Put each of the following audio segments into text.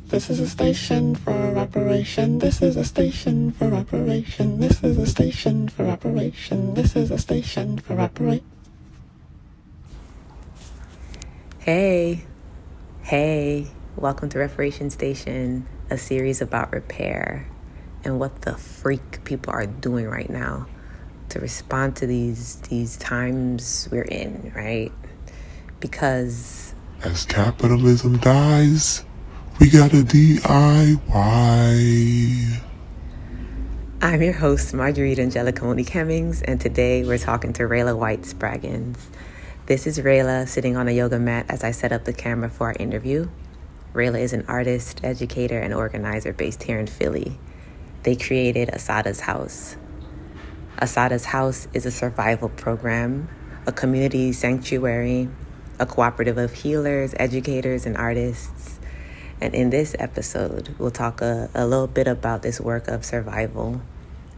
This is a station for reparation. This is a station for reparation. This is a station for reparation. This is a station for reparation. Hey, welcome to Reparation Station, a series about repair and what the freak people are doing right now to respond to these times we're in, right? Because as capitalism dies, we gotta DIY. I'm your host, Marguerite Hemmings, and today we're talking to Raylá White-Spraggins. This is Raylá sitting on a yoga mat as I set up the camera for our interview. Raylá is an artist, educator, and organizer based here in Philly. They created Assata's House. Assata's House is a survival program, a community sanctuary, a cooperative of healers, educators, and artists. And in this episode, we'll talk a little bit about this work of survival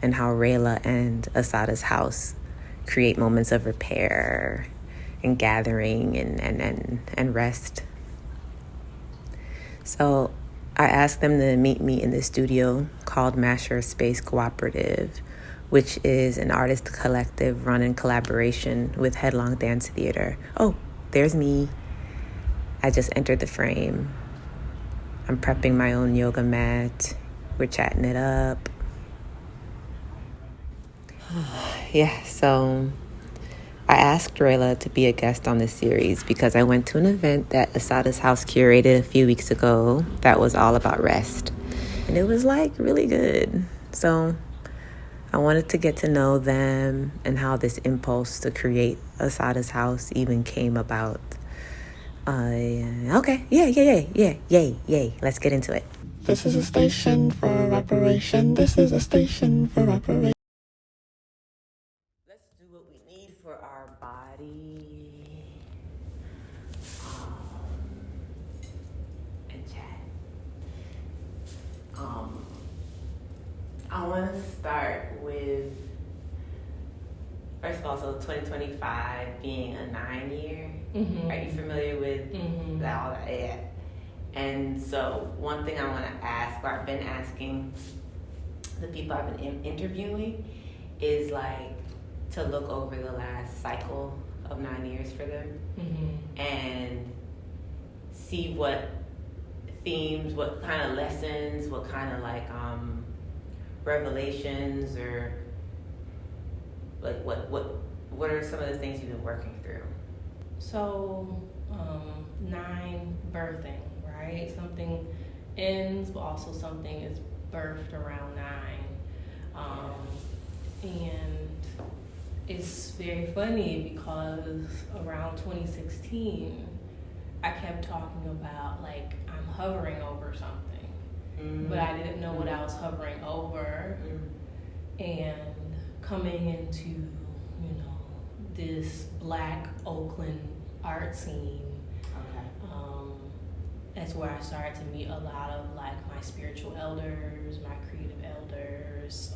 and how Raylá and Assata's House create moments of repair and gathering and rest. So I asked them to meet me in the studio called Masher Space Cooperative, which is an artist collective run in collaboration with Headlong Dance Theater. Oh, there's me. I just entered the frame. I'm prepping my own yoga mat. We're chatting it up. Yeah, so I asked Raylá to be a guest on this series because I went to an event that Assata's House curated a few weeks ago that was all about rest. And it was really good. So I wanted to get to know them and how this impulse to create Assata's House even came about. Okay, yay. Let's get into it. This is a station for reparation. This is a station for reparation. Let's do what we need for our body and chat. I want to start with, first of all, so 2025 being a 9-year. Mm-hmm. Are you familiar with all that? Yeah. And so one thing I want to ask, or I've been asking the people I've been interviewing, is to look over the last cycle of 9 years for them and see what themes, what kind of lessons, what kind of revelations, or what are some of the things you've been working through? So 9 birthing, right? Something ends, but also something is birthed around 9. And it's very funny because around 2016, I kept talking about I'm hovering over something, but I didn't know what I was hovering over. And coming into, this Black Oakland art scene, that's where I started to meet a lot of my spiritual elders, my creative elders,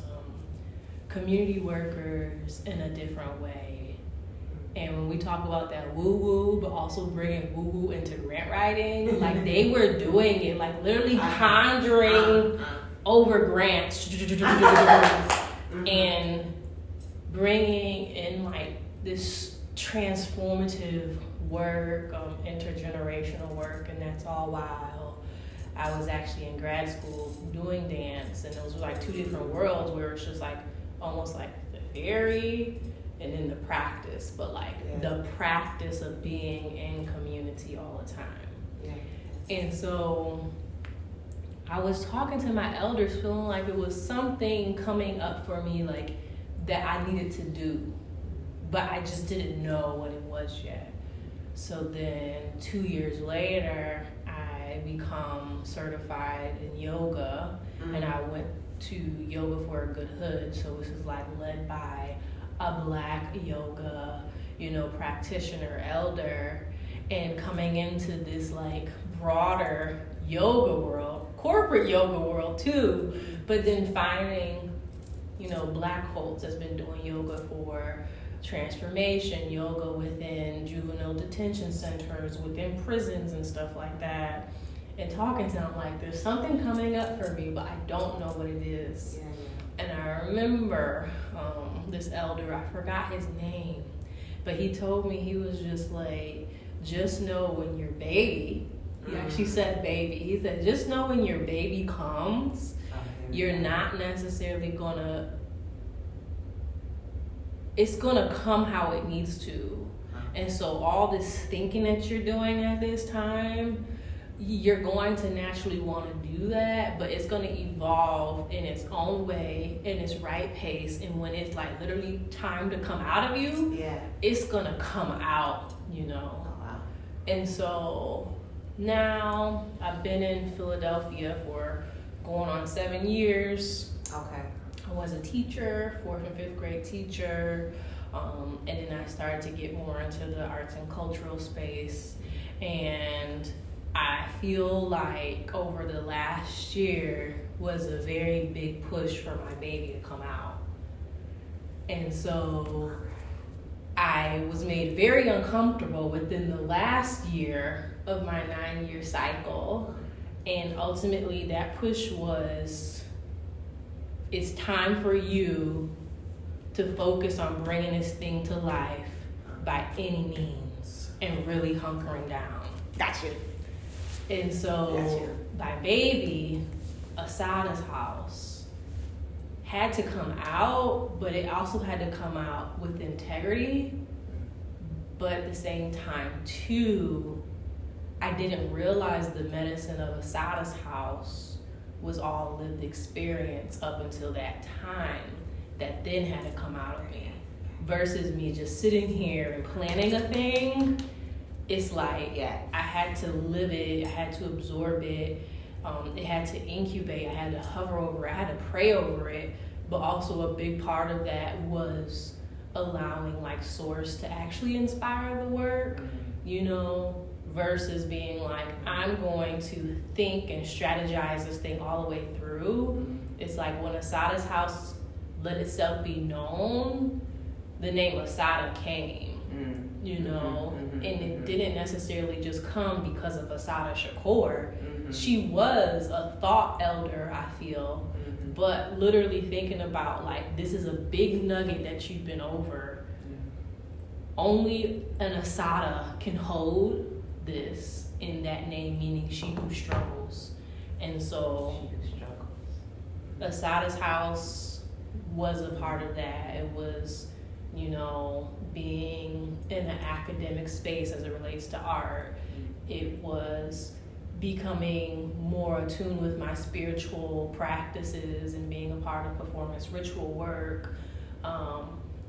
community workers in a different way. And when we talk about that woo-woo, but also bringing woo-woo into grant writing, they were doing it, literally conjuring over grants and bringing in this transformative work, intergenerational work, and that's all while I was actually in grad school doing dance. And those were 2 different worlds where it's just almost the theory and then the practice, but the practice of being in community all the time. Yeah. And so I was talking to my elders, feeling like it was something coming up for me that I needed to do, but I just didn't know what it was yet. So then 2 years later, I become certified in yoga, and I went to Yoga for a Good Hood. So this is led by a Black yoga, practitioner, elder, and coming into this broader yoga world, corporate yoga world too, but then finding, Black folks that's been doing yoga for transformation, yoga within juvenile detention centers, within prisons and stuff like that. and talking to him, like, there's something coming up for me, but I don't know what it is. And I remember this elder, I forgot his name, but he told me, he was just like, just know when your baby, he actually said baby, he said, just know when your baby comes, you're not necessarily it's gonna come how it needs to. And so all this thinking that you're doing at this time, you're going to naturally want to do that, but it's going to evolve in its own way, in its right pace, and when it's like literally time to come out of you, it's going to come out, you know. Oh, wow. And so now I've been in Philadelphia for going on 7 years. Okay. I was a teacher, 4th and 5th grade teacher, and then I started to get more into the arts and cultural space, and I feel like over the last year was a very big push for my baby to come out. And so I was made very uncomfortable within the last year of my 9-year cycle, and ultimately that push was, it's time for you to focus on bringing this thing to life by any means and really hunkering down. Got you. And so my baby, Assata's house, had to come out, but it also had to come out with integrity. But at the same time, too, I didn't realize the medicine of Assata's house was all lived experience up until that time that then had to come out of me. Versus me just sitting here and planning a thing. It's like, I had to live it, I had to absorb it, it had to incubate, I had to hover over it, I had to pray over it, but also a big part of that was allowing like Source to actually inspire the work, you know, versus being like, I'm going to think and strategize this thing all the way through. It's like when Assata's house let itself be known, the name Assata came. You know, and it didn't necessarily just come because of Assata Shakur. She was a thought elder, I feel, but literally thinking about like, this is a big nugget that you've been over. Only an Assata can hold this in that name, meaning she who struggles. And so Assata's house was a part of that. It was, you know, being in an academic space as it relates to art. It was becoming more attuned with my spiritual practices and being a part of performance ritual work.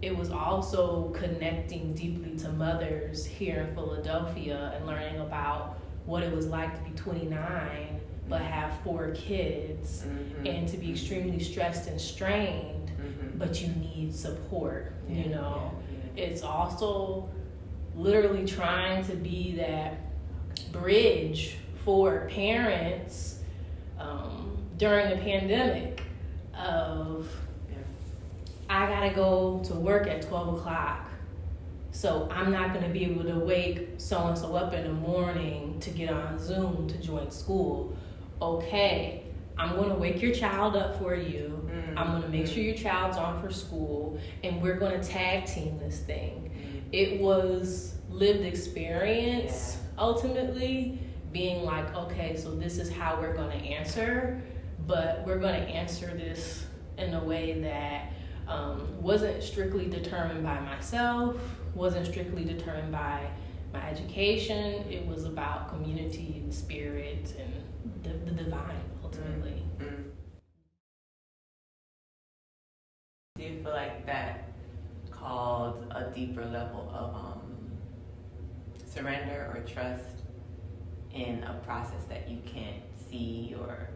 It was also connecting deeply to mothers here in Philadelphia and learning about what it was like to be 29 but have 4 kids and to be extremely stressed and strained, but you need support, you know. It's also literally trying to be that bridge for parents during the pandemic of, I gotta go to work at 12 o'clock, so I'm not gonna be able to wake so-and-so up in the morning to get on Zoom to join school. Okay, I'm gonna wake your child up for you. I'm gonna make sure your child's on for school, and we're gonna tag team this thing. It was lived experience, ultimately, being like, okay, so this is how we're gonna answer, but we're gonna answer this in a way that wasn't strictly determined by myself, wasn't strictly determined by my education. It was about community and spirit and the divine, ultimately. Do you feel like that called a deeper level of surrender or trust in a process that you can't see or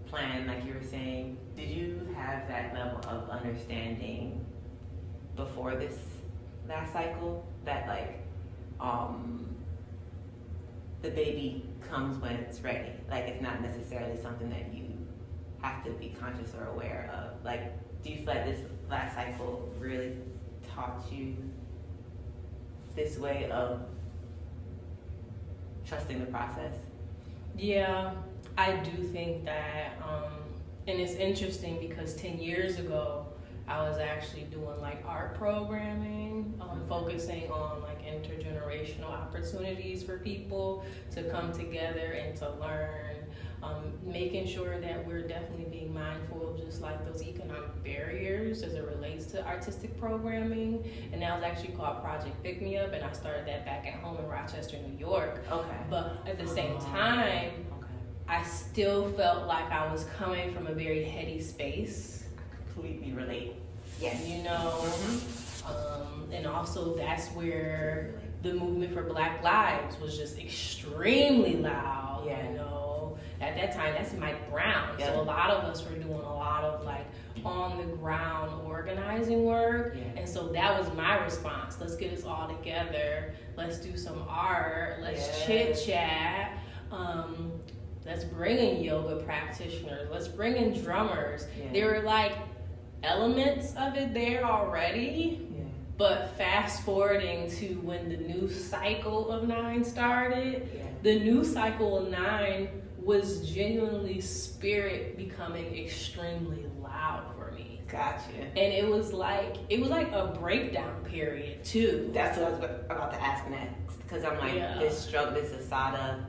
plan, like you were saying? Did you have that level of understanding before this last cycle that like the baby comes when it's ready? Like, it's not necessarily something that you have to be conscious or aware of. Like, do you feel like this last cycle really taught you this way of trusting the process? Yeah, I do think that, and it's interesting because 10 years ago, I was actually doing like art programming, focusing on like intergenerational opportunities for people to come together and to learn, making sure that we're definitely being mindful of just like those economic barriers as it relates to artistic programming. And that was actually called Project Pick Me Up, and I started that back at home in Rochester, New York. Okay. But at the same time, I still felt like I was coming from a very heady space. Completely relate. Yes. You know, and also that's where the movement for Black Lives was just extremely loud. Yeah. You know, at that time, that's Mike Brown. Yeah. So a lot of us were doing a lot of like on the ground organizing work. Yeah. And so that was my response. Let's get us all together. Let's do some art. Let's chit chat. Let's bring in yoga practitioners. Let's bring in drummers. Yeah. There were like elements of it there already, but fast forwarding to when the new cycle of 9 started, the new cycle of 9 was genuinely spirit becoming extremely loud for me. Gotcha. And it was like a breakdown period too. That's what I was about to ask next, because I'm like, this struggle, this Assata,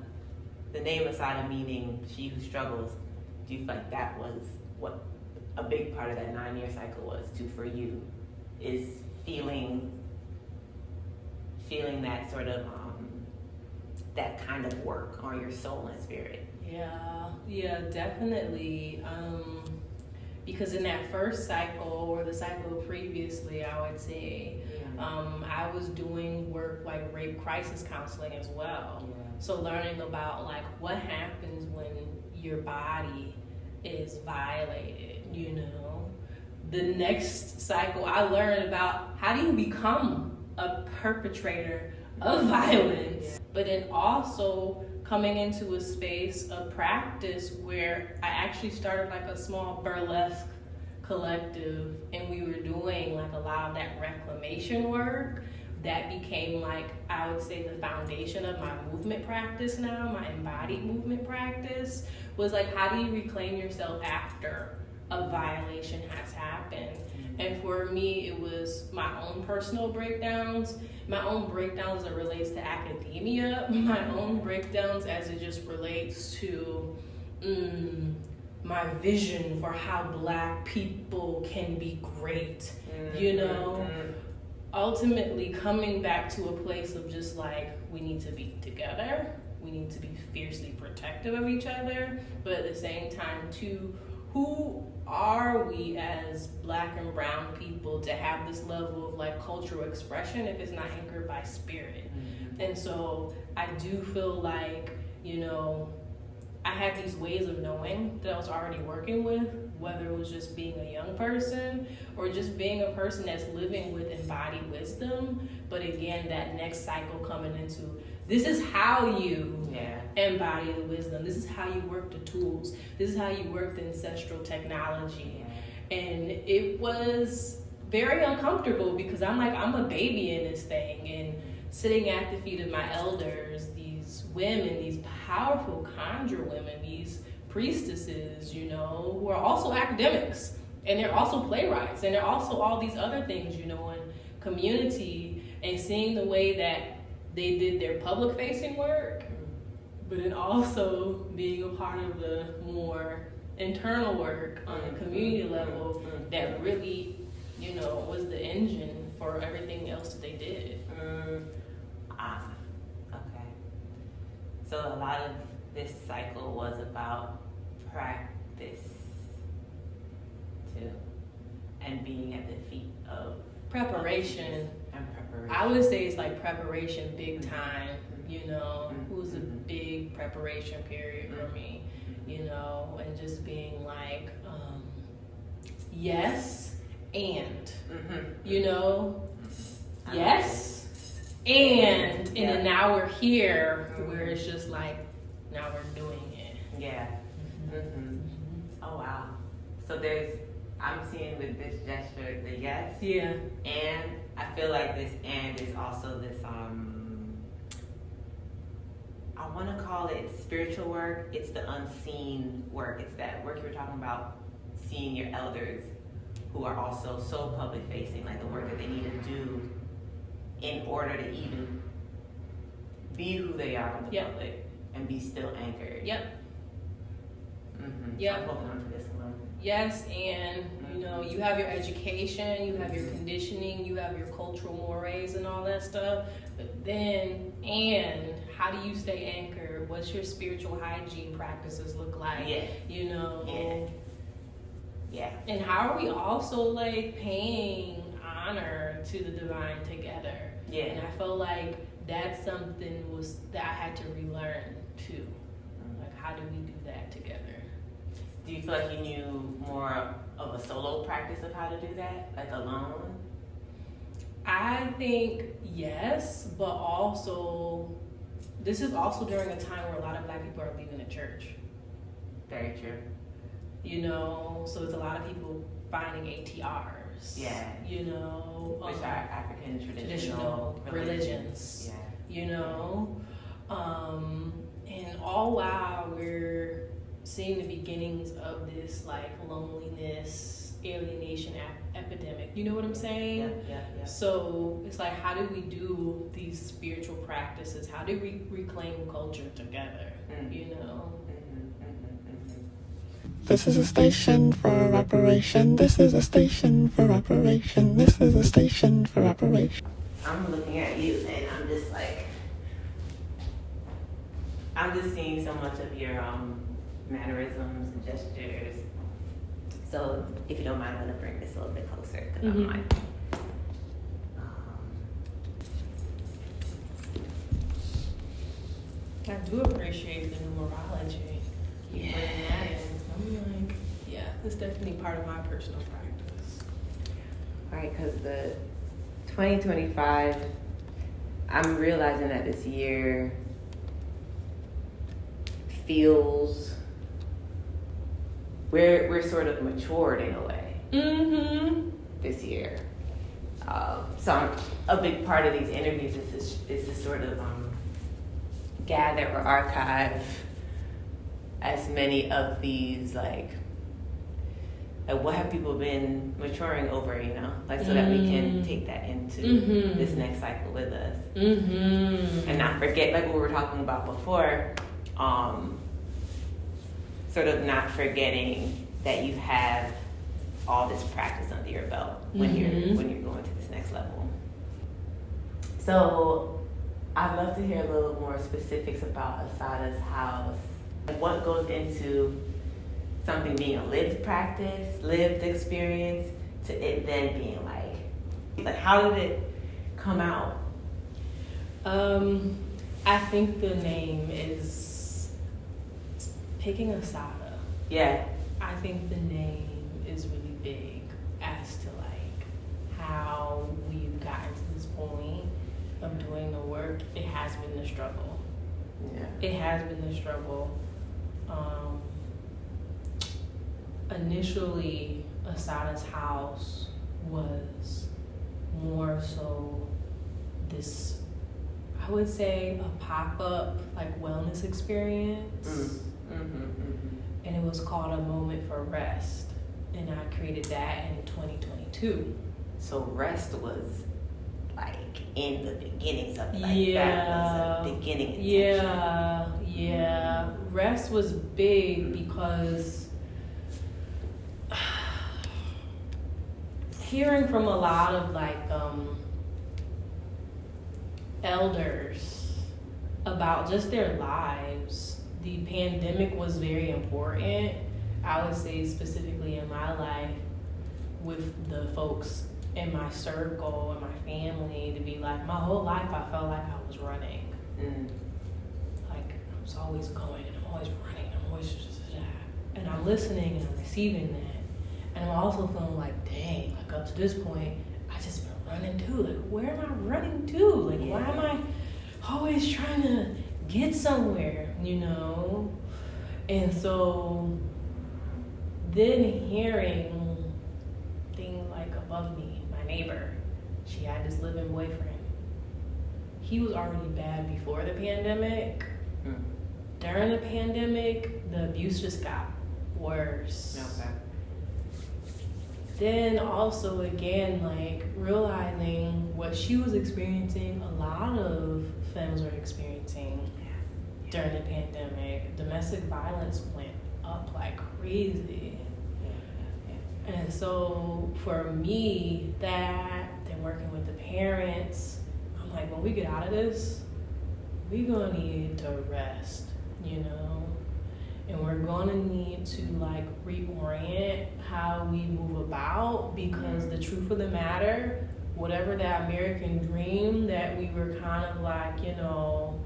the name Assata meaning she who struggles. Do you feel like that was what a big part of that 9-year cycle was too for you, is feeling that sort of that kind of work on your soul and spirit? Yeah, definitely. Because in that first cycle or the cycle previously, I would say, I was doing work like rape crisis counseling as well. So learning about like what happens when your body is violated, you know. The next cycle, I learned about how do you become a perpetrator of violence, but then also coming into a space of practice where I actually started like a small burlesque collective, and we were doing like a lot of that reclamation work that became like, I would say, the foundation of my movement practice now, my embodied movement practice, was like, how do you reclaim yourself after a violation has happened? And for me, it was my own personal breakdowns, as it relates to academia, my own breakdowns as it just relates to my vision for how Black people can be great, you know? Ultimately coming back to a place of just like, we need to be together, we need to be fiercely protective of each other, but at the same time too, who are we as Black and brown people to have this level of like cultural expression if it's not anchored by spirit? And so I do feel like, you know, I had these ways of knowing that I was already working with, whether it was just being a young person or just being a person that's living with embodied wisdom. But again, that next cycle coming into, this is how you embody the wisdom. This is how you work the tools. This is how you work the ancestral technology. And it was very uncomfortable because I'm like, I'm a baby in this thing, and sitting at the feet of my elders, these women, these powerful conjure women, these priestesses, you know, who are also academics, and they're also playwrights, and they're also all these other things, you know, in community, and seeing the way that they did their public facing work, but then also being a part of the more internal work on a community level that really, you know, was the engine for everything else that they did. Okay. So a lot of this cycle was about practice too, and being at the feet of preparation. And preparation. I would say it's like preparation big time, you know. It was a big preparation period for me, you know, and just being like, yes, and, you know, yes, and then now we're here where it's just like, now we're doing it. Oh wow. So I'm seeing with this gesture the yes. And I feel like this and is also this I want want to call it spiritual work. It's the unseen work. It's that work you were talking about, seeing your elders who are also so public facing, like the work that they need to do in order to even be who they are in the public and be still anchored. Yep. Mm-hmm. Yep. So I'm holding on to this one. Yes, and you know, you have your education, you have your conditioning, you have your cultural mores and all that stuff. But then, and how do you stay anchored? What's your spiritual hygiene practices look like? Yeah. You know? Yeah. And how are we also like paying honor to the divine together? Yeah. And I feel like that's something that I had to relearn too. Like, how do we do that together? Do you feel like you knew more of a solo practice of how to do that, like alone? I think yes, but also, this is also during a time where a lot of Black people are leaving the church. Very true. You know, so it's a lot of people finding ATRs. Yeah. You know, which are African traditional religions. Yeah. You know, and all while we're seeing the beginnings of this like loneliness, alienation epidemic. You know what I'm saying? Yeah. So it's like, how do we do these spiritual practices? How do we reclaim culture together? You know? This is a station for reparation. This is a station for reparation. This is a station for reparation. I'm looking at you and I'm just like, I'm just seeing so much of your mannerisms and gestures. So if you don't mind, I'm gonna bring this a little bit closer because I'm like, I do appreciate the numerology. Yeah. Bringing that in. I'm like, yeah, it's definitely part of my personal practice. right, because the 2025, I'm realizing that this year feels we're sort of matured in a way this year. So a big part of these interviews is this sort of gather or archive as many of these like what have people been maturing over, you know, like so that we can take that into this next cycle with us and not forget, like what we were talking about before, sort of not forgetting that you have all this practice under your belt when you're going to this next level. So I'd love to hear a little more specifics about Assata's house and what goes into something being a lived practice, lived experience, to it then being like how did it come out? I think the name is picking Assata. Yeah. I think the name is really big as to like how we've gotten to this point of doing the work. It has been the struggle. Yeah. It has been the struggle. Initially, Assata's house was more so this, I would say, a pop-up like wellness experience. And it was called A Moment for Rest. And I created that in 2022. So rest was like in the beginnings of that was a beginning intention. Yeah. Rest was big because hearing from a lot of like elders about just their lives, the pandemic was very important. I would say specifically in my life with the folks in my circle and my family, to be like, my whole life I felt like I was running. Like I was always going and I'm always running, I'm always and I'm listening and I'm receiving that. And I'm also feeling like, dang, like up to this point, I just been running too. Like, where am I running to? Like, why am I always trying to get somewhere, you know? And so then hearing things like above me, my neighbor, she had this living boyfriend. He was already bad before the pandemic, During the pandemic, the abuse just got worse. Okay. Then also again, like realizing what she was experiencing, a lot of femmes were experiencing during the pandemic. Domestic violence went up like crazy. And so for me, that, then working with the parents, I'm like, when we get out of this, we're gonna need to rest, you know? And we're gonna need to like reorient how we move about, because the truth of the matter, whatever that American dream that we were kind of like, you know,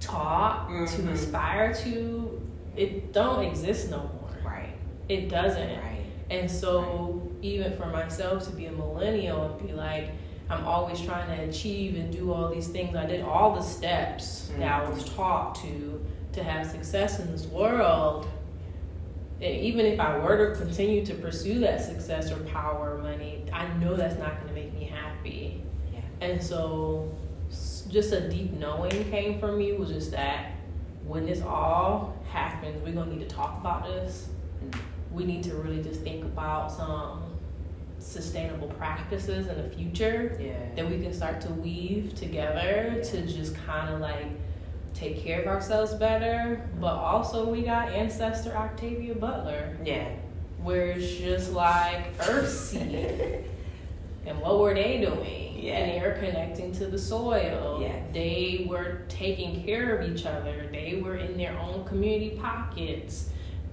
taught to aspire to, it don't exist no more. Right. It doesn't. Right. And so even for myself to be a millennial and be like, I'm always trying to achieve and do all these things. I did all the steps that I was taught to have success in this world. And even if I were to continue to pursue that success or power or money, I know that's not going to make me happy. Yeah. And so just a deep knowing came from me, was just that when this all happens, we're going to need to talk about this. We need to really just think about some sustainable practices in the future that we can start to weave together to just kind of like take care of ourselves better. But also we got ancestor Octavia Butler, where it's just like Earthseed. And what were they doing? And they were connecting to the soil. They were taking care of each other. They were in their own community pockets,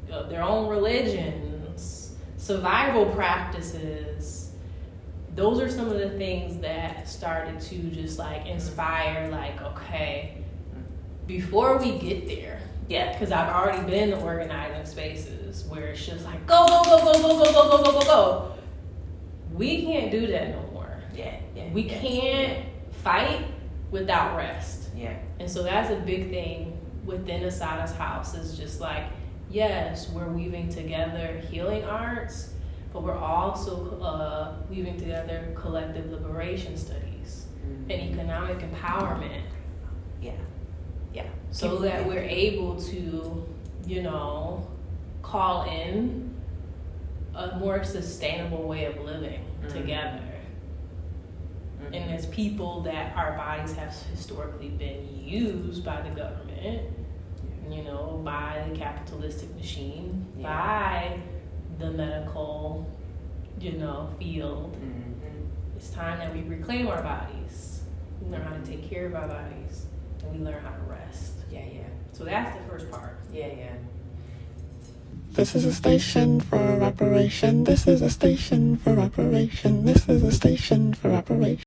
their own religions, survival practices. Those are some of the things that started to just like inspire, like, okay, before we get there, because I've already been in organizing spaces where it's just like, go, go, go, go, go, go, go, go, go, go, go. We can't do that no more. We can't fight without rest. And so that's a big thing within Assata's house, is just like, yes, we're weaving together healing arts, but we're also weaving together collective liberation studies and economic empowerment. So that we're able to, you know, call in a more sustainable way of living together. And as people that our bodies have historically been used by the government, you know, by the capitalistic machine, by the medical, you know, field. It's time that we reclaim our bodies. We learn how to take care of our bodies, and we learn how to rest. So that's the first part. This is a station for reparation. This is a station for reparation. This is a station for reparation.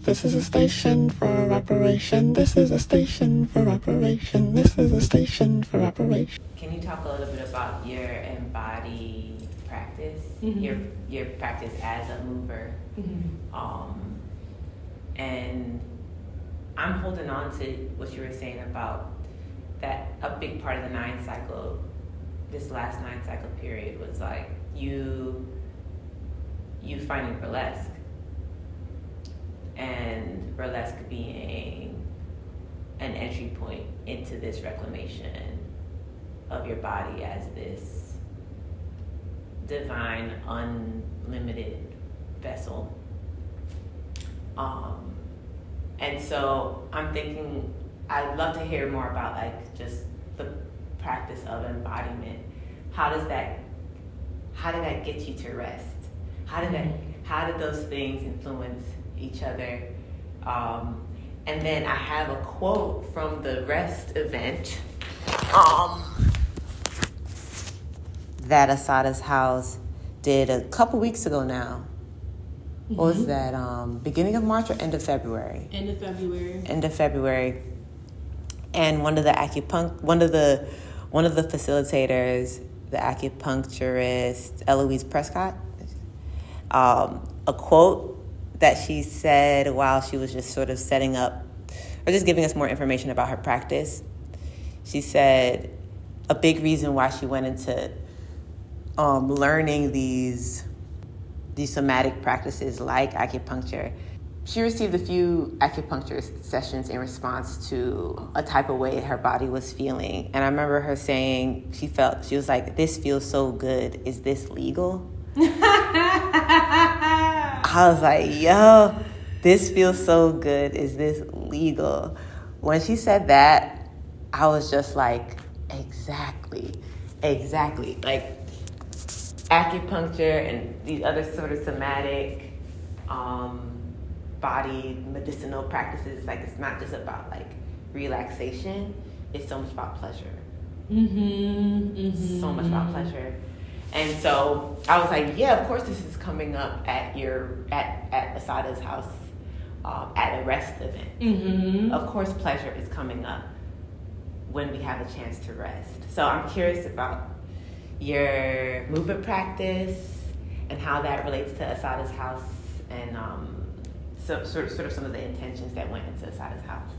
This is a station for reparation. This is a station for reparation. This is a station for reparation. Can you talk a little bit about your embodied practice, your practice as a mover? And I'm holding on to what you were saying about that a big part of the 9 cycle, this last 9 cycle period was like you finding burlesque. And burlesque being an entry point into this reclamation of your body as this divine, unlimited vessel. And so I'm thinking, I'd love to hear more about like just the practice of embodiment. How did that get you to rest? How did those things influence each other? And then I have a quote from the rest event that Assata's house did a couple weeks ago now. What was that? Beginning of March or end of February? End of February. End of February. And one of the facilitators, the acupuncturist Eloise Prescott, a quote that she said while she was just sort of setting up or just giving us more information about her practice. She said a big reason why she went into learning these somatic practices like acupuncture. She received a few acupuncture sessions in response to a type of way her body was feeling. And I remember her saying she was like, "This feels so good. Is this legal?" I was like, yo, this feels so good. Is this legal? When she said that, I was just like, exactly. Like acupuncture and these other sort of somatic body medicinal practices, like it's not just about like relaxation, it's so much about pleasure. So much about pleasure. And so I was like, yeah, of course this is coming up at Assata's house at a rest event. Of course pleasure is coming up when we have a chance to rest. So I'm curious about your movement practice and how that relates to Assata's house and so sort of some of the intentions that went into Assata's house.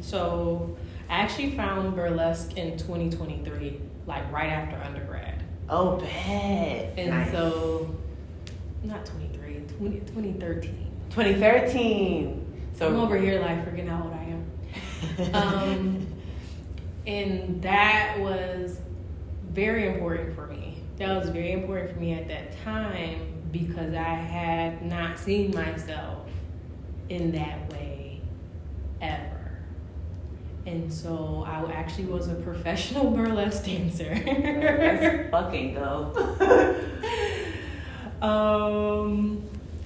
So I actually found burlesque in 2023, like right after undergrad. Oh, bad. And nice. so, not 2013. 2013. So I'm over here like forgetting how old I am. And that was very important for me. That was very important for me at that time because I had not seen myself in that way ever. And so I actually was a professional burlesque dancer. Let's fucking go.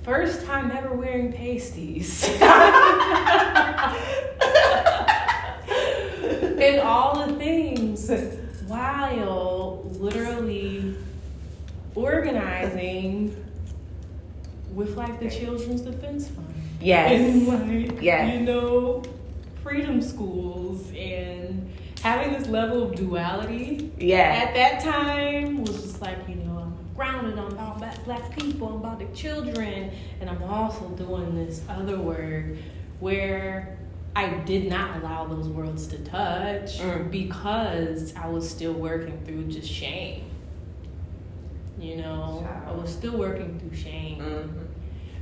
First time ever wearing pasties. And all the things while literally organizing with like the Children's Defense Fund. Yes. And like, yes. You know, freedom schools and having this level of duality. Yeah. At that time was just like, you know, I'm grounded on about black people, I'm about the children, and I'm also doing this other work where I did not allow those worlds to touch because I was still working through just shame. You know, I was still working through shame.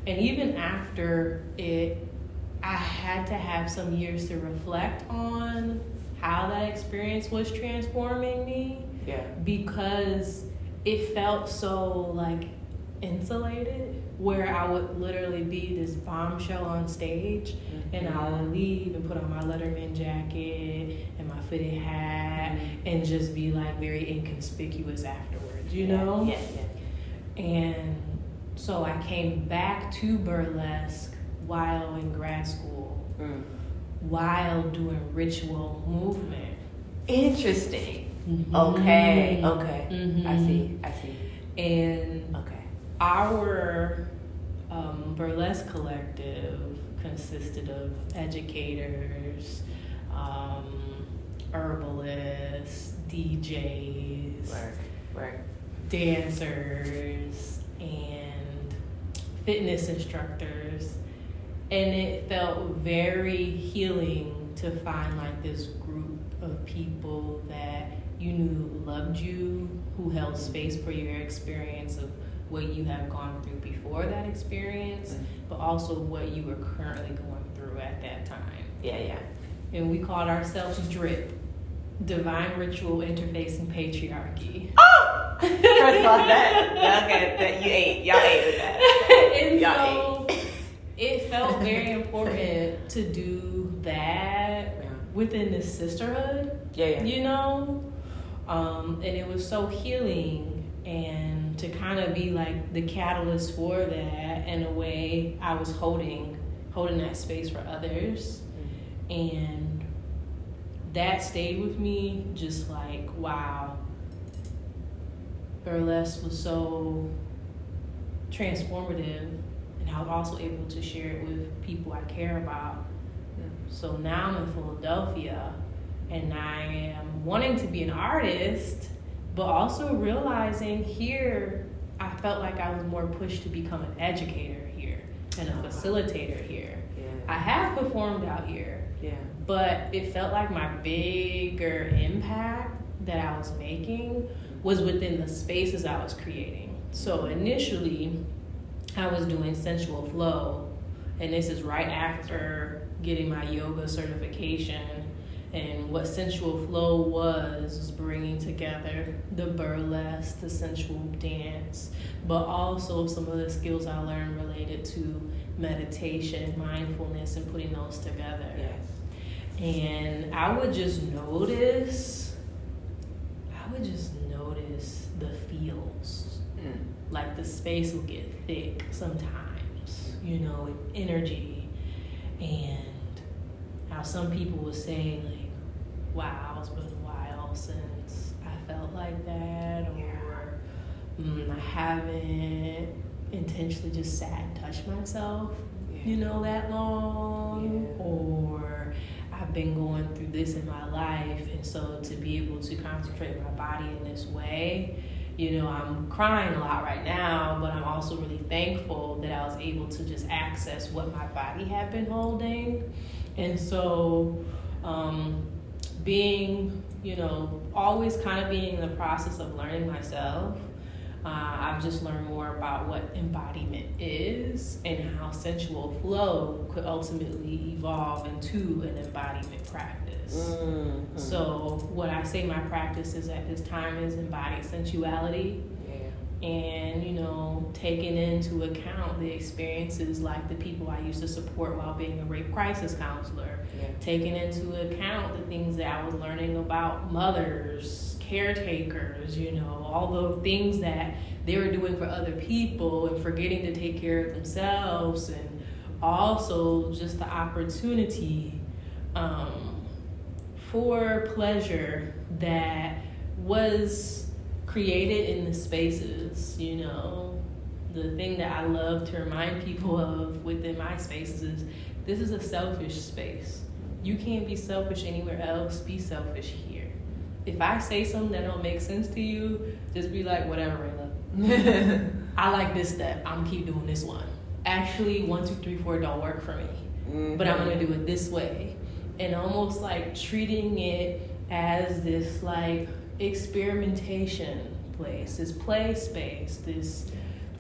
And even after it, I had to have some years to reflect on how that experience was transforming me. Yeah. Because it felt so like insulated, where I would literally be this bombshell on stage and I would leave and put on my Letterman jacket and my fitted hat and just be like very inconspicuous afterwards, you know? Yeah. And so I came back to burlesque while in grad school, while doing ritual movement. Interesting. Okay. I see. And our burlesque collective consisted of educators, herbalists, DJs, dancers, and fitness instructors. And it felt very healing to find like this group of people that you knew loved you, who held space for your experience of what you have gone through before that experience, but also what you were currently going through at that time. Yeah. And we called ourselves DRIP, Divine Ritual Interfacing Patriarchy. Oh! First off, that you ate. Y'all ate with that. And Y'all so it felt very important to do that within this sisterhood. Yeah. You know? And it was so healing, and to kind of be like the catalyst for that. In a way, I was holding that space for others. And that stayed with me, just like, wow, burlesque was so transformative, and I was also able to share it with people I care about. So now I'm in Philadelphia, and I am wanting to be an artist, but also realizing here, I felt like I was more pushed to become an educator here and a facilitator here. I have performed out here, but it felt like my bigger impact that I was making was within the spaces I was creating. So initially, I was doing sensual flow, and this is right after getting my yoga certification. And what sensual flow was bringing together the burlesque, the sensual dance, but also some of the skills I learned related to meditation, mindfulness, and putting those together. And I would just notice the feels. Like the space will get thick sometimes, with energy. And how some people would say, like, wow, it's been a while since I felt like that, or I haven't intentionally just sat and touched myself, that long, or I've been going through this in my life, and so to be able to concentrate my body in this way, I'm crying a lot right now, but I'm also really thankful that I was able to just access what my body had been holding. And so being, always kind of being in the process of learning myself, I've just learned more about what embodiment is and how sensual flow could ultimately evolve into an embodiment practice. So what I say my practice is at this time is embodied sensuality. And, taking into account the experiences like the people I used to support while being a rape crisis counselor, taking into account the things that I was learning about mothers, caretakers, all the things that they were doing for other people and forgetting to take care of themselves, and also just the opportunity for pleasure that was created in the spaces. The thing that I love to remind people of within my spaces is this is a selfish space. You can't be selfish anywhere else. Be selfish here. If I say something that don't make sense to you, just be like, whatever, Raylá. I like this step. I'm keep doing this one. Actually, 1, 2, 3, 4 don't work for me. But I'm gonna do it this way. And almost like treating it as this like experimentation place, this play space, this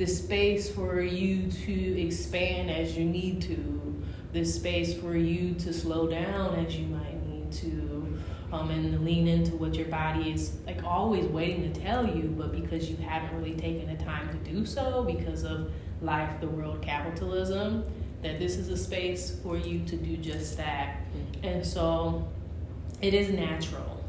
space for you to expand as you need to, this space for you to slow down as you might need to, and lean into what your body is like always waiting to tell you, but because you haven't really taken the time to do so because of life, the world, capitalism, that this is a space for you to do just that. And so it is natural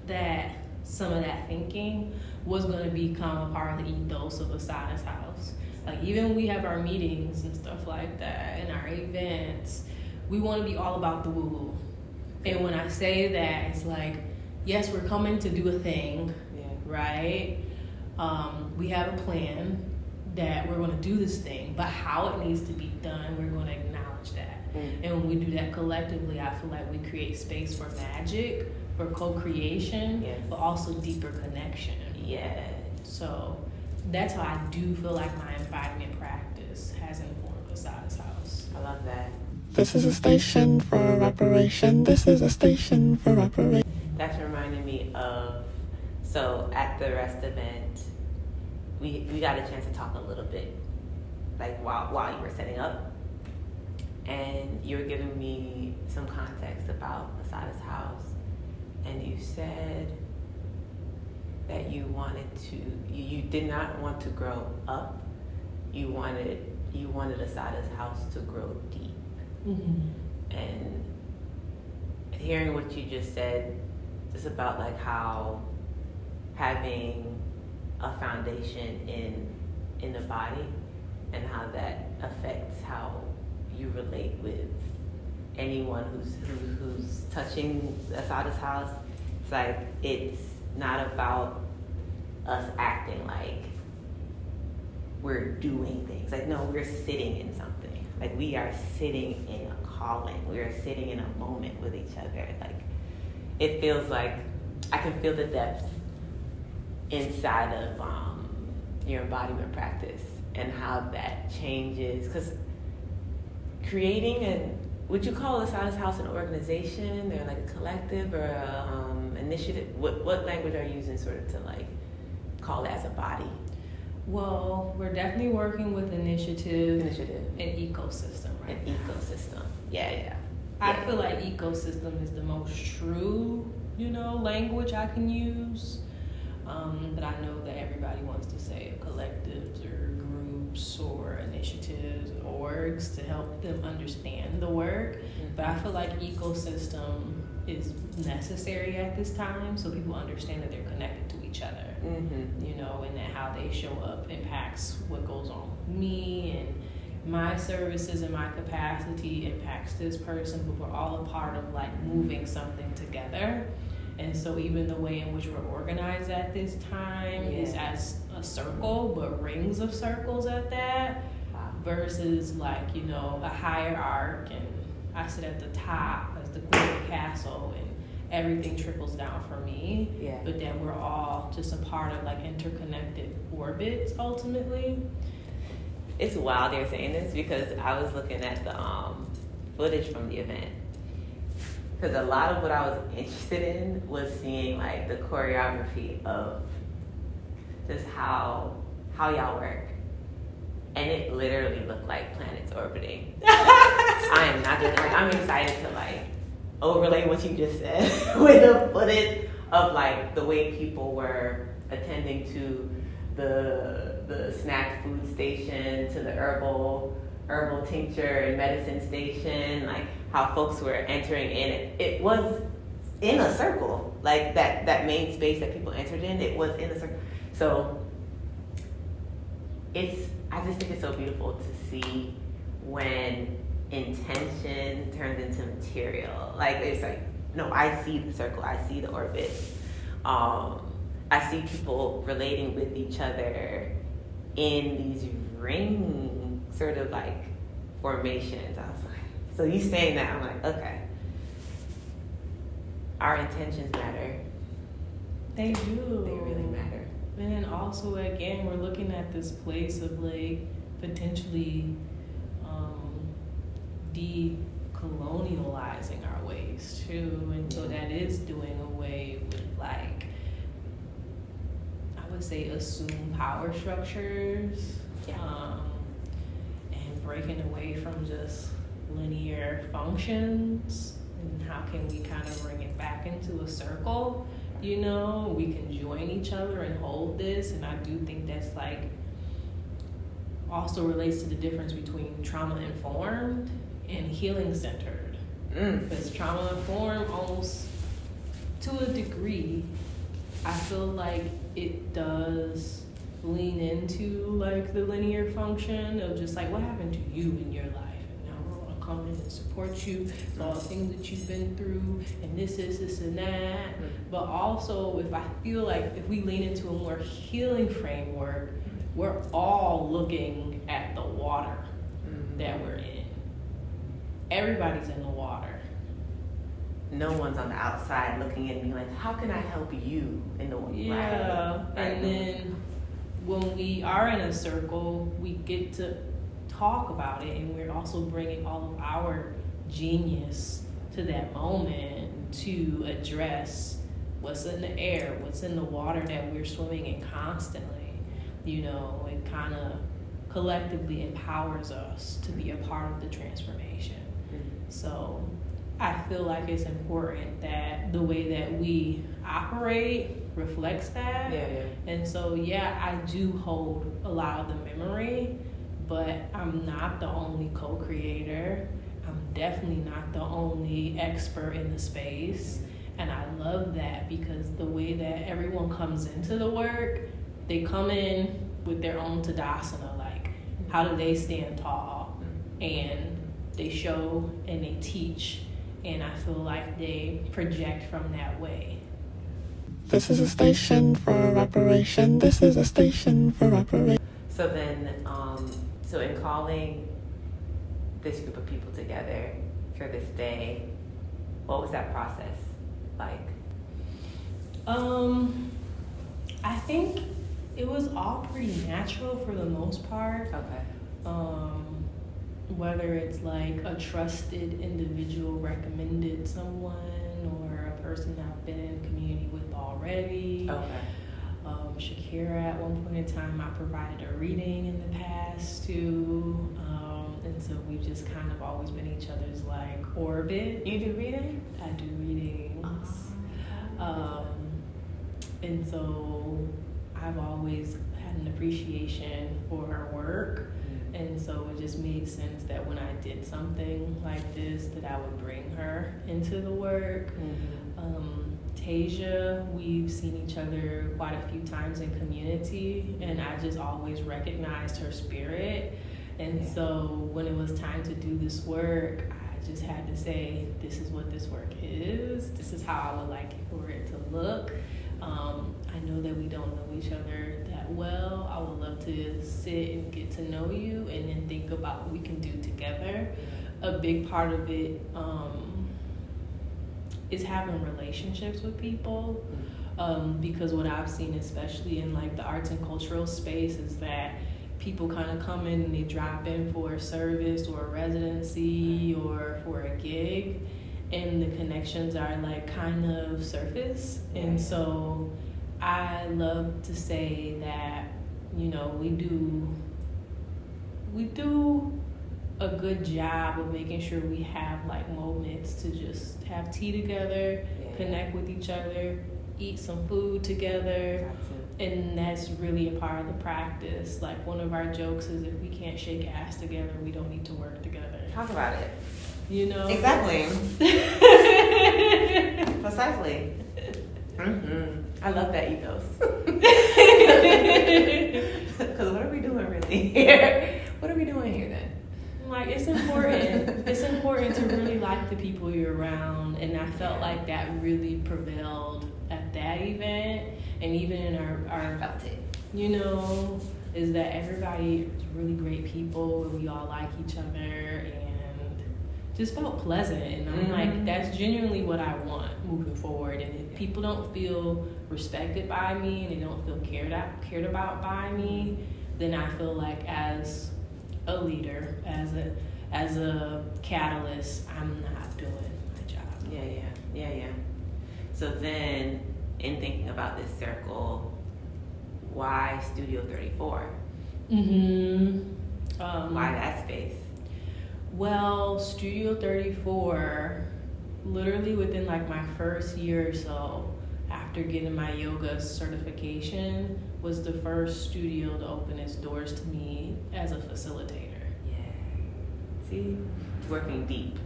that some of that thinking was going to become a part of the ethos of Assata's house. Like, even when we have our meetings and stuff like that and our events, we want to be all about the woo-woo. And when I say that, it's like, yes, we're coming to do a thing, right? We have a plan, that we're going to do this thing, but how it needs to be done, we're going to acknowledge that. Mm. And when we do that collectively, I feel like we create space for magic, for co-creation, Yes. but also deeper connection. Yeah. So that's how I do feel like my embodiment practice has informed Assata's house. I love that. This is a station for reparation. This is a station for reparation. That's reminding me of, so at the Rest event, we got a chance to talk a little bit, like while you were setting up, and you were giving me some context about Assata's house, and you said that you did not want to grow up, you wanted Assata's house to grow deep. Mm-hmm. And hearing what you just said, just about like how having a foundation in the body and how that affects how you relate with anyone who's touching Assata's house. It's like, it's not about us acting like we're doing things. Like, no, we're sitting in something. Like, we are sitting in a calling. We are sitting in a moment with each other. Like, it feels like I can feel the depth inside of your embodiment practice and how that changes. Because creating would you call Assata's house an organization or like a collective or a initiative? What language are you using sort of to like call it as a body? Well, we're definitely working with initiative Initiative. and ecosystem right An now. ecosystem. Yeah. I feel like ecosystem is the most true, language I can use. But I know that everybody wants to say collectives or groups or initiatives, orgs to help them understand the work. Mm-hmm. But I feel like ecosystem is necessary at this time so people understand that they're connected to each other. Mm-hmm. And that how they show up impacts what goes on with me, and my services and my capacity impacts this person, but we're all a part of like moving something together. And so even the way in which we're organized at this time is as a circle, but rings of circles at that, versus like, a higher arc, and I sit at the top as the queen of the castle, and everything trickles down for me. Yeah. But that we're all just a part of like interconnected orbits ultimately. It's wild you're saying this because I was looking at the footage from the event. Because a lot of what I was interested in was seeing like the choreography of just how y'all work. And it literally looked like planets orbiting. I am not joking. Like, I'm excited to like overlay what you just said with the footage of like the way people were attending to the snack food station, to the herbal tincture and medicine station, like how folks were entering in. It was in a circle, like that main space that people entered in, it was in a circle. So I just think it's so beautiful to see when intention turns into material. Like, it's like, no, I see the circle, I see the orbit. I see people relating with each other in these ring sort of like formations. I was like, so you saying that, I'm like, okay. Our intentions matter. They do. They really matter. And then also, again, we're looking at this place of like potentially decolonializing our ways too. And so that is doing away with like, I would say, assumed power structures. And breaking away from just linear functions. And how can we kind of bring it back into a circle? We can join each other and hold this. And I do think that's like also relates to the difference between trauma-informed and healing-centered. Because trauma-informed, almost to a degree, I feel like it does lean into like the linear function of just like what happened to you in your life. Come in and support you with all the things that you've been through, and this and that. But also, if I feel like if we lean into a more healing framework, we're all looking at the water that we're in. Everybody's in the water. No one's on the outside looking at me like, how can I help you in the water? Yeah, right. And then when we are in a circle, we get to talk about it, and we're also bringing all of our genius to that moment to address what's in the air, what's in the water that we're swimming in constantly. You know, it kind of collectively empowers us to be a part of the transformation. So I feel like it's important that the way that we operate reflects that. And so, I do hold a lot of the memory, but I'm not the only co-creator. I'm definitely not the only expert in the space. And I love that, because the way that everyone comes into the work, they come in with their own Tadasana, like how do they stand tall? And they show and they teach, and I feel like they project from that way. This is a station for reparation. This is a station for reparation. So then, so in calling this group of people together for this day, what was that process like? I think it was all pretty natural for the most part. Okay. Whether it's like a trusted individual recommended someone, or a person that I've been in community with already. Okay. Shakira, at one point in time, I provided a reading in the past too. And so we've just kind of always been each other's like orbit. You do reading? I do readings. And so I've always had an appreciation for her work. And so it just made sense that when I did something like this, that I would bring her into the work. Tasia, we've seen each other quite a few times in community, and I just always recognized her spirit. And so when it was time to do this work, I just had to say, this is what this work is. This is how I would like for it to look. I know that we don't know each other that well. I would love to sit and get to know you, and then think about what we can do together. A big part of it is having relationships with people, because what I've seen, especially in like the arts and cultural space, is that people kind of come in and they drop in for a service or a residency or for a gig, and the connections are like kind of surface. And so I love to say that, you know, we do a good job of making sure we have like moments to just have tea together, connect with each other, eat some food together. And that's really a part of the practice. Like, one of our jokes is, if we can't shake ass together, we don't need to work together. Talk about it. You know? Exactly. Precisely. I love that ethos. Because what are we doing really here? What are we doing here then? Like, it's important. It's important to really like the people you're around, and I felt like that really prevailed at that event, and even in our felt it. You know, is that everybody is really great people, and we all like each other, and just felt pleasant. And I'm like, that's genuinely what I want moving forward. And if people don't feel respected by me, and they don't feel cared about by me, then I feel like as a leader, as a catalyst, I'm not doing my job. Yeah. So then, in thinking about this circle, why Studio 34? Why that space? Well, Studio 34, literally within like my first year or so after getting my yoga certification, was the first studio to open its doors to me as a facilitator. See? Working deep.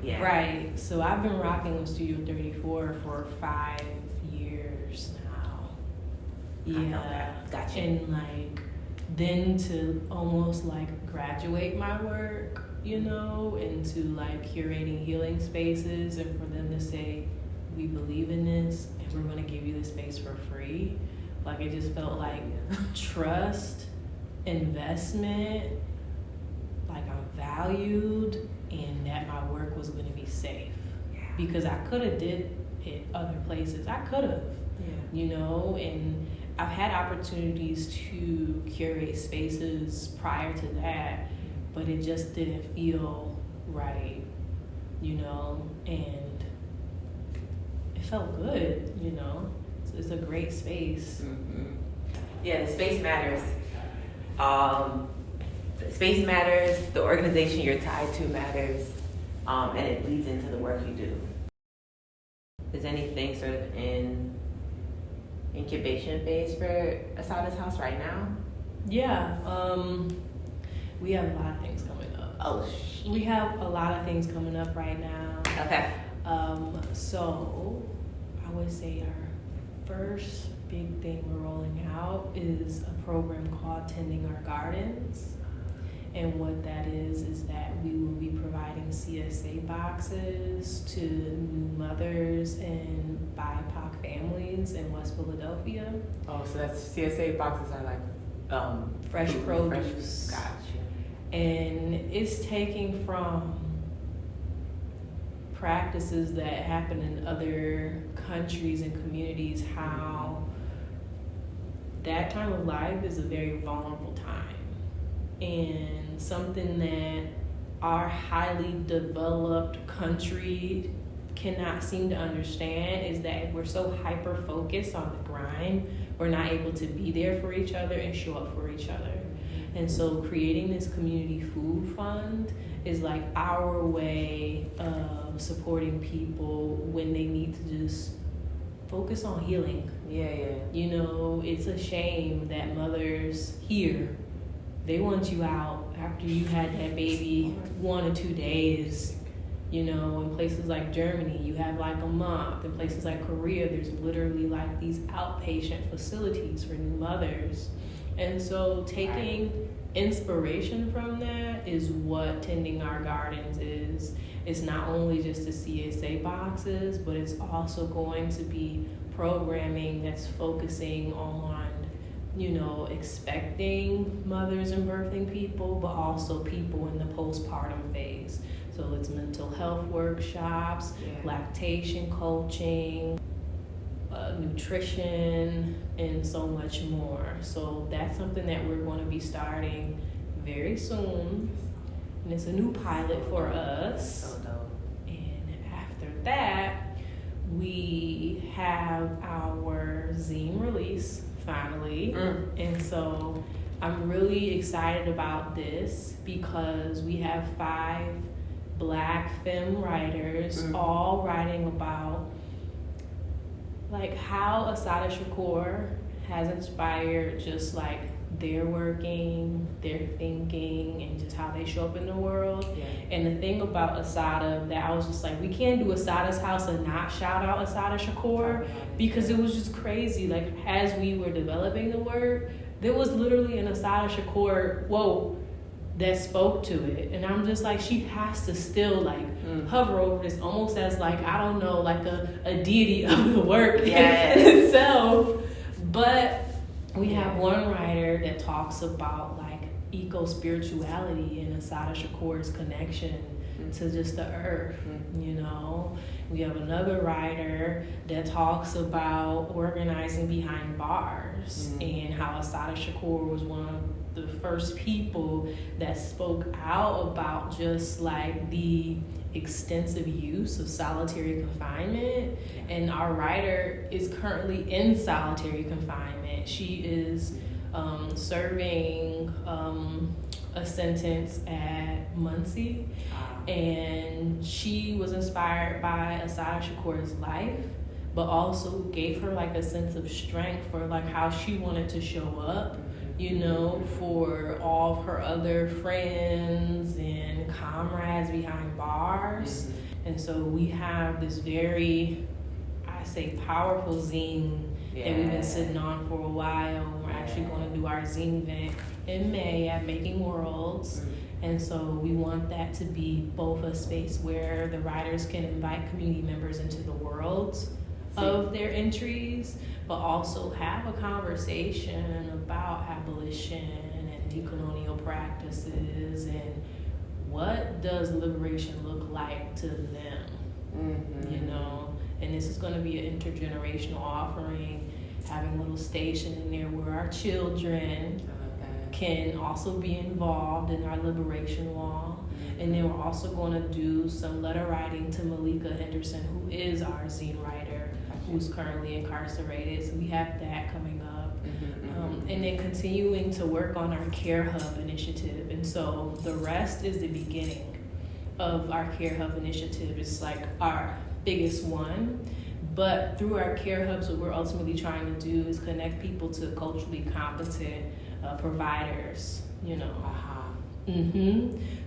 Yeah. Right. So I've been rocking with Studio 34 for 5 years now. Yeah. Gotcha. And like, then to almost like graduate my work, you know, into like curating healing spaces, and for them to say, we believe in this and we're going to give you the space for free. Like, it just felt like trust investment, like I'm valued, and that my work was going to be safe. Because I could have did it other places. I could have, and I've had opportunities to curate spaces prior to that, but it just didn't feel right, and it felt good, It's a great space. Mm-hmm. Yeah, the space matters. The space matters, the organization you're tied to matters, and it leads into the work you do. Is anything sort of in incubation phase for Assata's house right now? Yeah, we have a lot of things coming up. We have a lot of things coming up right now. Okay. So I would say our first big thing we're rolling out is a program called Tending Our Gardens. And what that is that we will be providing CSA boxes to new mothers and BIPOC families in West Philadelphia. Oh, so that's CSA boxes are like fresh produce. Gotcha. And it's taking from practices that happen in other countries and communities, how that time of life is a very vulnerable time. And something that our highly developed country cannot seem to understand is that if we're so hyper focused on the grind, we're not able to be there for each other and show up for each other. And so creating this community food fund is like our way of supporting people when they need to just focus on healing. Yeah. It's a shame that mothers here, they want you out after you had that baby 1 or 2 days. In places like Germany, you have like a month. In places like Korea, there's literally like these outpatient facilities for new mothers. And so taking inspiration from that is what Tending Our Gardens is. It's not only just the CSA boxes, but it's also going to be programming that's focusing on expecting mothers and birthing people, but also people in the postpartum phase. So it's mental health workshops, lactation coaching, nutrition, and so much more. So that's something that we're going to be starting very soon. And it's a new pilot for us. So dope. And after that, we have our zine release finally. And so I'm really excited about this because we have 5 Black femme writers all writing about like how Assata Shakur has inspired just like their working, their thinking, and just how they show up in the world. And the thing about Assata that I was just like, we can't do Assata's house and not shout out Assata Shakur, because it was just crazy. Like as we were developing the work, there was literally an Assata Shakur quote that spoke to it, and I'm just like, she has to still like hover over this almost as like, I don't know, like a deity of the work itself. But we have one writer that talks about like eco-spirituality and Assata Shakur's connection to just the earth, We have another writer that talks about organizing behind bars and how Assata Shakur was one of the first people that spoke out about just like the extensive use of solitary confinement. And our writer is currently in solitary confinement. She is serving a sentence at Muncie, and she was inspired by Assata Shakur's life, but also gave her like a sense of strength for like how she wanted to show up, for all of her other friends and comrades behind bars. And so we have this very, I say, powerful zine that we've been sitting on for a while. We're actually going to do our zine event in May at Making Worlds. And so we want that to be both a space where the writers can invite community members into the worlds of their entries, but also have a conversation about abolition and and decolonial practices, and what does liberation look like to them, you know? And this is going to be an intergenerational offering, having a little station in there where our children can also be involved in our liberation wall. And then we're also going to do some letter writing to Malika Henderson, who is our zine writer, who's currently incarcerated. So we have that coming up. And then continuing to work on our Care Hub initiative. And so the rest is the beginning of our Care Hub initiative. It's like our biggest one. But through our Care Hubs, what we're ultimately trying to do is connect people to culturally competent providers, you know.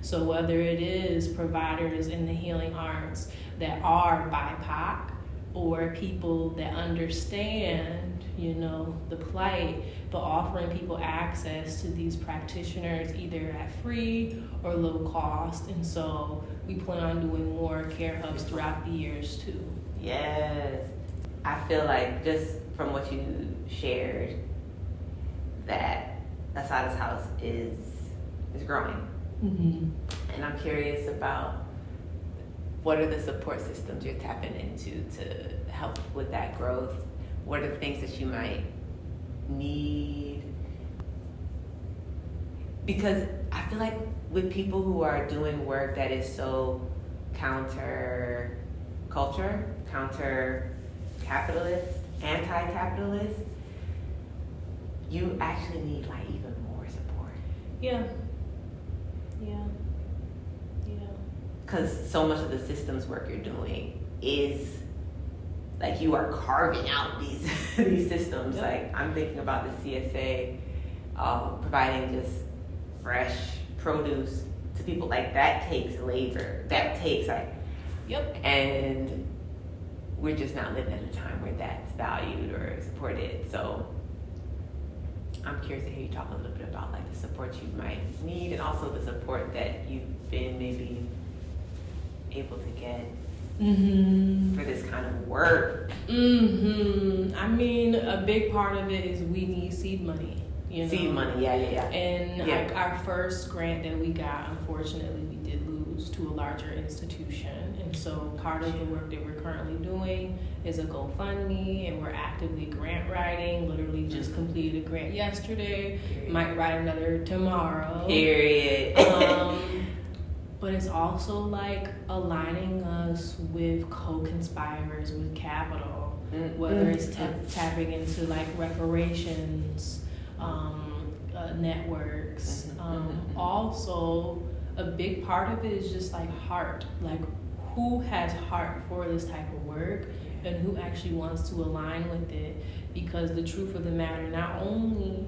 So whether it is providers in the healing arts that are BIPOC, or people that understand, you know, the plight, but offering people access to these practitioners either at free or low cost. And so we plan on doing more Care Hubs throughout the years too. Yes. I feel like just from what you shared, that Assata's house is growing. And I'm curious about what are the support systems you're tapping into to help with that growth? What are the things that you might need? Because I feel like with people who are doing work that is so counter culture, counter capitalist, anti-capitalist, you actually need like even more support. Yeah. Because so much of the systems work you're doing is like you are carving out these these systems. Yep. Like I'm thinking about the CSA providing just fresh produce to people. Like that takes labor. That takes like and we're just not living at a time where that's valued or supported. So I'm curious to hear you talk a little bit about like the support you might need and also the support that you've been maybe able to get for this kind of work. I mean, a big part of it is we need seed money. You know? Seed money, yeah. And like our first grant that we got, unfortunately, we did lose to a larger institution. And so part of the work that we're currently doing is a GoFundMe, and we're actively grant writing. Literally just completed a grant yesterday. Might write another tomorrow. Period. But it's also like aligning us with co-conspirers with capital, whether it's tapping into like reparations networks. Also, a big part of it is just like heart, like who has heart for this type of work and who actually wants to align with it. Because the truth of the matter, not only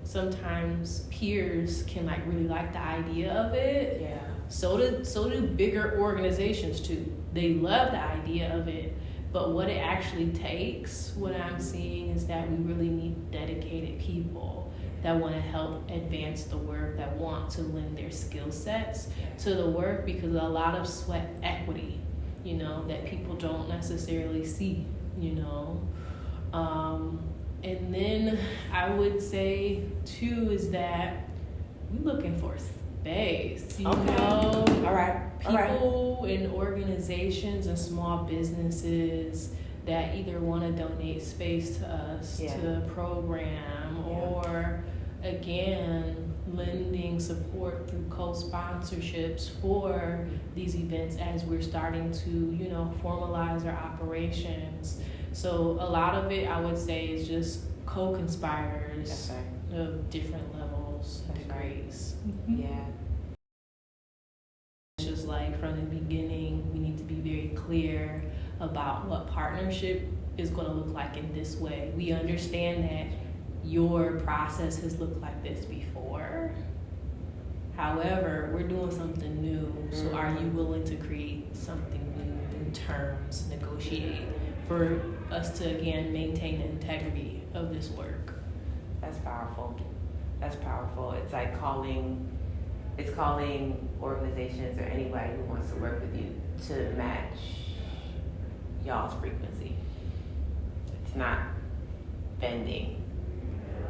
sometimes peers can like really like the idea of it, so do bigger organizations too. They love the idea of it, but what it actually takes, what I'm seeing is that we really need dedicated people that want to help advance the work, that want to lend their skill sets to the work, because a lot of sweat equity, you know, that people don't necessarily see, you know. And then I would say too is that we're looking for space, you know. All right. People and organizations and small businesses that either want to donate space to us to a program or again lending support through co-sponsorships for these events as we're starting to, you know, formalize our operations. So a lot of it, I would say, is just co-conspirers of different levels and degrees. It's just like from the beginning, we need to be very clear about what partnership is going to look like in this way. We understand that your process has looked like this before. However, we're doing something new. So are you willing to create something new, new terms, negotiate for us to, again, maintain the integrity of this work? That's powerful. That's powerful. It's like calling organizations or anybody who wants to work with you to match y'all's frequency. It's not bending.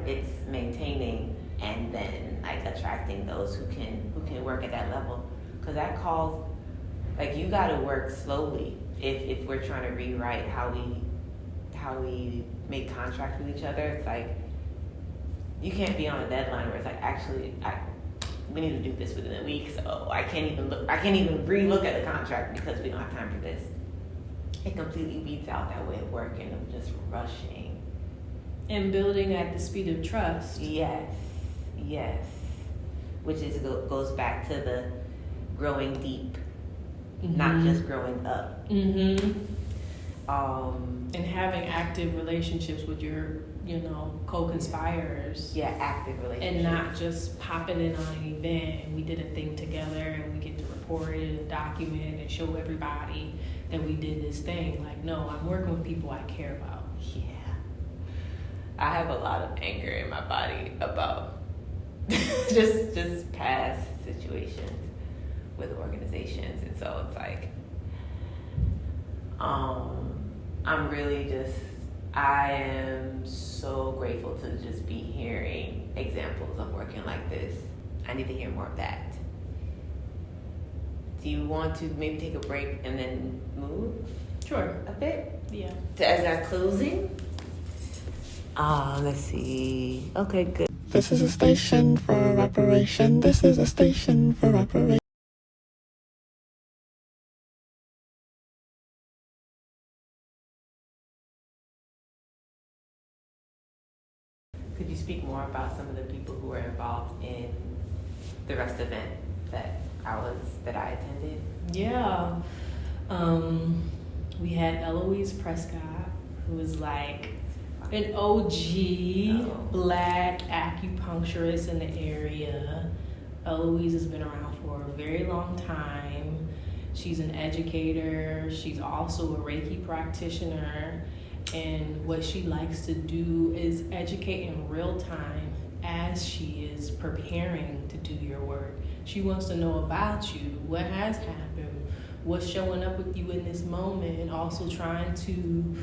It's maintaining and then like attracting those who can work at that level, because that calls, like, you got to work slowly if we're trying to rewrite how we make contracts with each other. It's like you can't be on a deadline where it's like, actually we need to do this within a week, so I can't even re-look at the contract because we don't have time for this. It completely beats out that way of working, of just rushing and building at the speed of trust. Yes, which goes back to the growing deep, not just growing up. And having active relationships with your, co-conspirators. Yeah, active relationships. And not just popping in on an event and we did a thing together and we get to report it and document it and show everybody that we did this thing. Like, no, I'm working with people I care about. Yeah. I have a lot of anger in my body about just past situations with organizations, and so it's like, I am so grateful to just be hearing examples of working like this. I need to hear more of that. Do you want to maybe take a break and then move? Sure. A bit? Yeah. As our closing? Let's see. Okay, good. This is a station for reparation. This is a station for reparation. Could you speak more about some of the people who were involved in the rest event that I attended? Yeah. We had Eloise Prescott, who was like an OG Black acupuncturist in the area. Eloise has been around for a very long time. She's an educator. She's also a Reiki practitioner. And what she likes to do is educate in real time as she is preparing to do your work. She wants to know about you, what has happened, what's showing up with you in this moment, and also trying to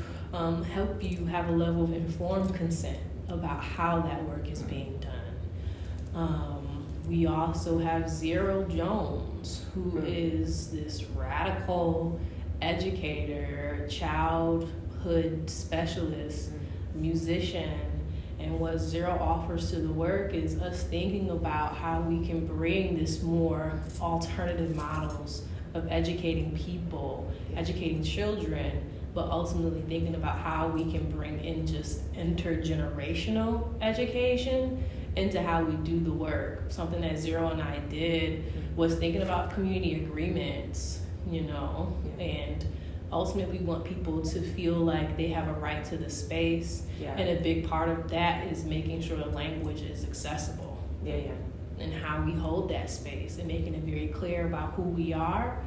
help you have a level of informed consent about how that work is being done. We also have Zero Jones, who is this radical educator, childhood specialist, musician. And what Zero offers to the work is us thinking about how we can bring this more alternative models of educating people, educating children, but ultimately thinking about how we can bring in just intergenerational education into how we do the work. Something that Zero and I did was thinking about community agreements, and ultimately want people to feel like they have a right to the space. Yeah. And a big part of that is making sure the language is accessible. And how we hold that space and making it very clear about who we are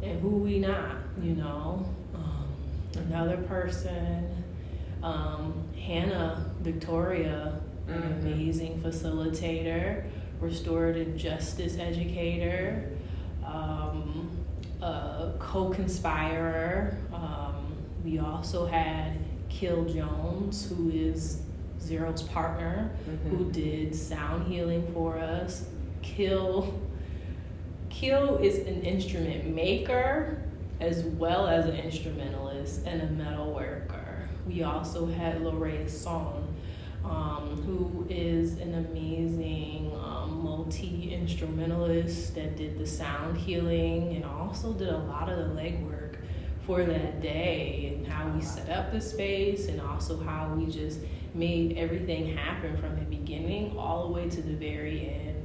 and who we not, Another person, Hannah Victoria, an amazing facilitator, restorative justice educator, a co-conspirer. We also had Kill Jones, who is Zero's partner, who did sound healing for us. Kill is an instrument maker as well as an instrumentalist and a metal worker. We also had Lorasyon, who is an amazing multi-instrumentalist that did the sound healing and also did a lot of the legwork for that day, and how we set up the space and also how we just made everything happen from the beginning all the way to the very end.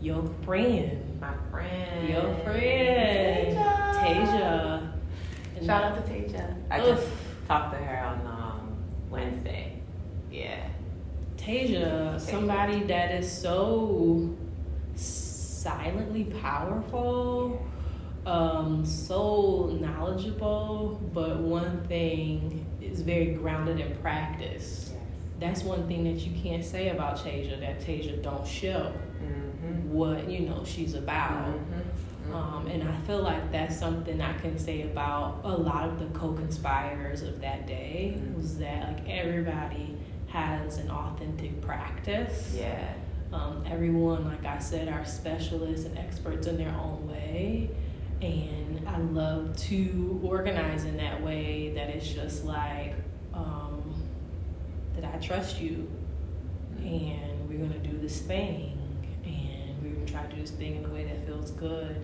Your friend. My friend. Your friend. Tasia. Shout out to Tasia. I just talked to her on Wednesday. Yeah. Tasia, somebody that is so silently powerful, so knowledgeable, but one thing is very grounded in practice. Yes. That's one thing that you can't say about Tasia, that Tasia don't show what she's about. And I feel like that's something I can say about a lot of the co-conspirators of that day, was that like everybody has an authentic practice. Yeah. Everyone, like I said, are specialists and experts in their own way. And I love to organize in that way that it's just like, that I trust you, and we're gonna do this thing, and we're gonna try to do this thing in a way that feels good.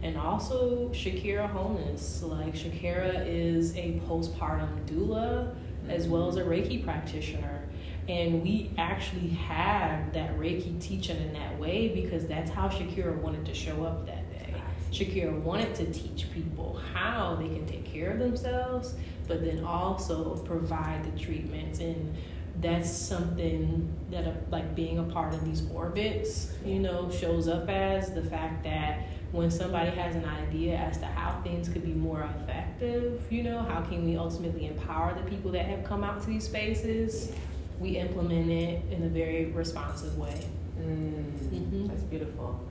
And also Shakira wholeness. Like, Shakira is a postpartum doula as well as a Reiki practitioner. And we actually have that Reiki teaching in that way because that's how Shakira wanted to show up that day. Shakira wanted to teach people how they can take care of themselves, but then also provide the treatments. And that's something that, like, being a part of these orbits, you know, shows up as the fact that when somebody has an idea as to how things could be more effective, you know, how can we ultimately empower the people that have come out to these spaces, we implement it in a very responsive way. That's beautiful.